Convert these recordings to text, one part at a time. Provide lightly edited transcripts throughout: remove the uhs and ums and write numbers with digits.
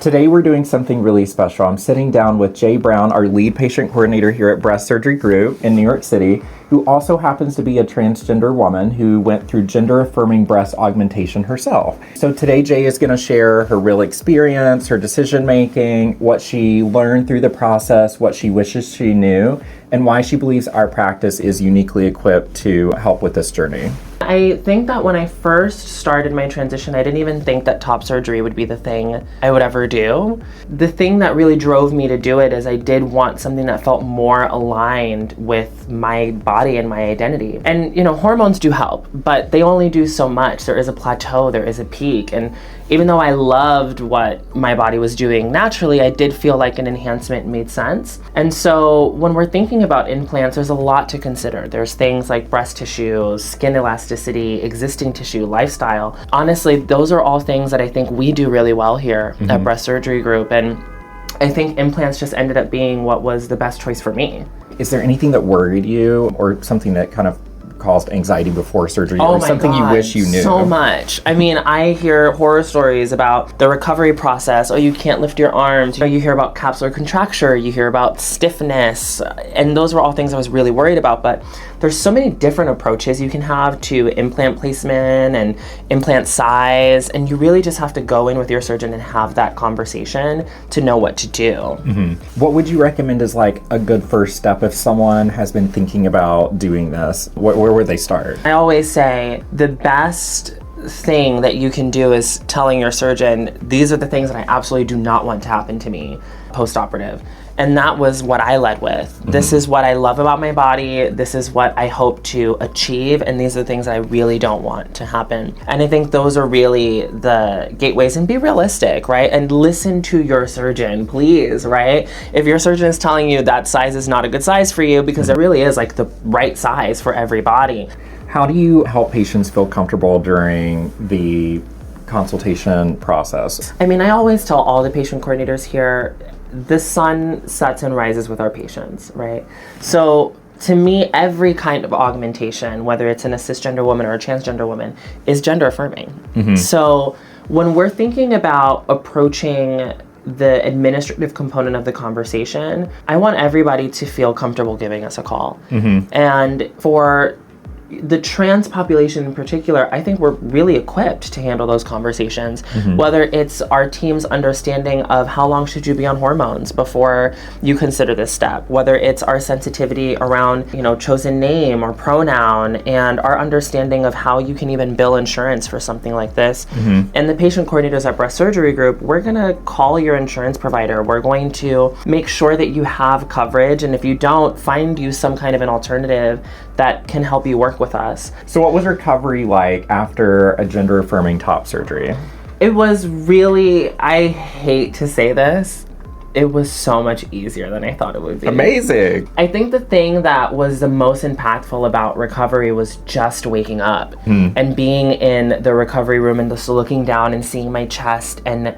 Today we're doing something really special. I'm sitting down with Jae Brown, our lead patient coordinator here at Breast Surgery Group in New York City, who also happens to be a transgender woman who went through gender-affirming breast augmentation herself. So today Jae is going to share her real experience, her decision-making, what she learned through the process, what she wishes she knew, and why she believes our practice is uniquely equipped to help with this journey. I think that when I first started my transition, I didn't even think that top surgery would be the thing I would ever do. The thing that really drove me to do it is I did want something that felt more aligned with my body and my identity. And hormones do help, but they only do so much. There is a plateau, there is a peak. And even though I loved what my body was doing naturally, I did feel like an enhancement made sense. And so when we're thinking about implants, there's a lot to consider. There's things like breast tissue, skin elasticity, existing tissue, lifestyle. Honestly, those are all things that I think we do really well here at Breast Surgery Group. And I think implants just ended up being what was the best choice for me. Is there anything that worried you or something that kind of caused anxiety before surgery, or something you wish you knew? So much. I mean, I hear horror stories about the recovery process. Oh, you can't lift your arms. You hear about capsular contracture, you hear about stiffness, and those were all things I was really worried about. But there's so many different approaches you can have to implant placement and implant size, and you really just have to go in with your surgeon and have that conversation to know what to do. What would you recommend as like a good first step if someone has been thinking about doing this? Where would they start? I always say the best thing that you can do is telling your surgeon, these are the things that I absolutely do not want to happen to me post-operative. And that was what I led with. This is what I love about my body. This is what I hope to achieve. And these are the things that I really don't want to happen. And I think those are really the gateways. And be realistic, right? And listen to your surgeon, please, right? If your surgeon is telling you that size is not a good size for you, because it really is like the right size for every body. How do you help patients feel comfortable during the consultation process? I mean, I always tell all the patient coordinators here, the sun sets and rises with our patients, right? So to me, every kind of augmentation, whether it's in a cisgender woman or a transgender woman, is gender affirming. So when we're thinking about approaching the administrative component of the conversation, I want everybody to feel comfortable giving us a call. And for the trans population in particular, I think we're really equipped to handle those conversations, whether it's our team's understanding of how long should you be on hormones before you consider this step, whether it's our sensitivity around, chosen name or pronoun, and our understanding of how you can even bill insurance for something like this. And the patient coordinators at Breast Surgery Group, we're gonna call your insurance provider. We're going to make sure that you have coverage, and if you don't, find you some kind of an alternative that can help you work with us. So what was recovery like after a gender-affirming top surgery? It was really, I hate to say this, it was so much easier than I thought it would be. Amazing. I think the thing that was the most impactful about recovery was just waking up and being in the recovery room and just looking down and seeing my chest and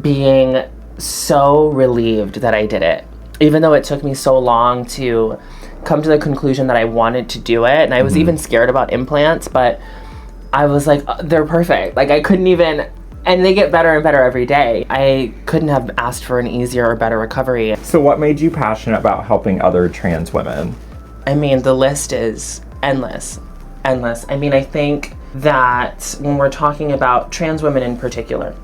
being so relieved that I did it. Even though it took me so long to come to the conclusion that I wanted to do it, and I was even scared about implants, but I was like, they're perfect. Like I couldn't even, and they get better and better every day. I couldn't have asked for an easier or better recovery. So what made you passionate about helping other trans women? I mean, the list is endless. I mean, I think that when we're talking about trans women in particular,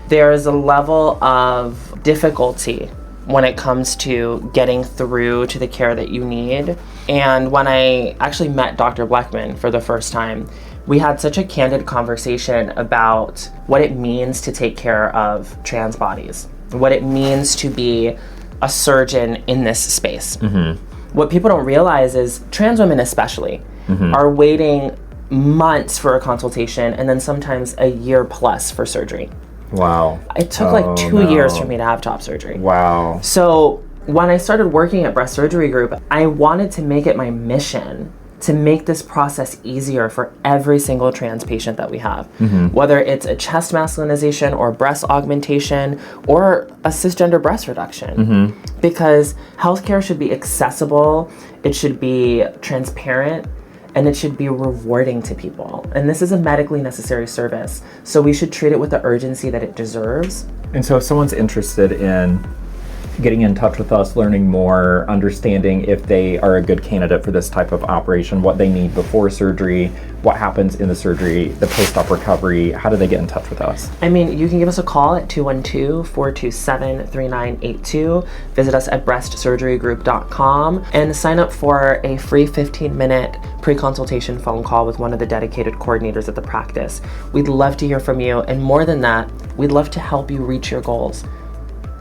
there is a level of difficulty when it comes to getting through to the care that you need. And when I actually met Dr. Blackman for the first time, we had such a candid conversation about what it means to take care of trans bodies, what it means to be a surgeon in this space. What people don't realize is trans women especially are waiting months for a consultation and then sometimes a year plus for surgery. Wow. It took like 2 years for me to have top surgery. Wow. So when I started working at Breast Surgery Group, I wanted to make it my mission to make this process easier for every single trans patient that we have, whether it's a chest masculinization or breast augmentation or a cisgender breast reduction. Because healthcare should be accessible, it should be transparent, and it should be rewarding to people. And this is a medically necessary service, so we should treat it with the urgency that it deserves. And so if someone's interested in getting in touch with us, learning more, understanding if they are a good candidate for this type of operation, what they need before surgery, what happens in the surgery, the post-op recovery, how do they get in touch with us? I mean, you can give us a call at 212-427-3982. Visit us at breastsurgerygroup.com and sign up for a free 15-minute pre-consultation phone call with one of the dedicated coordinators at the practice. We'd love to hear from you, and more than that, we'd love to help you reach your goals.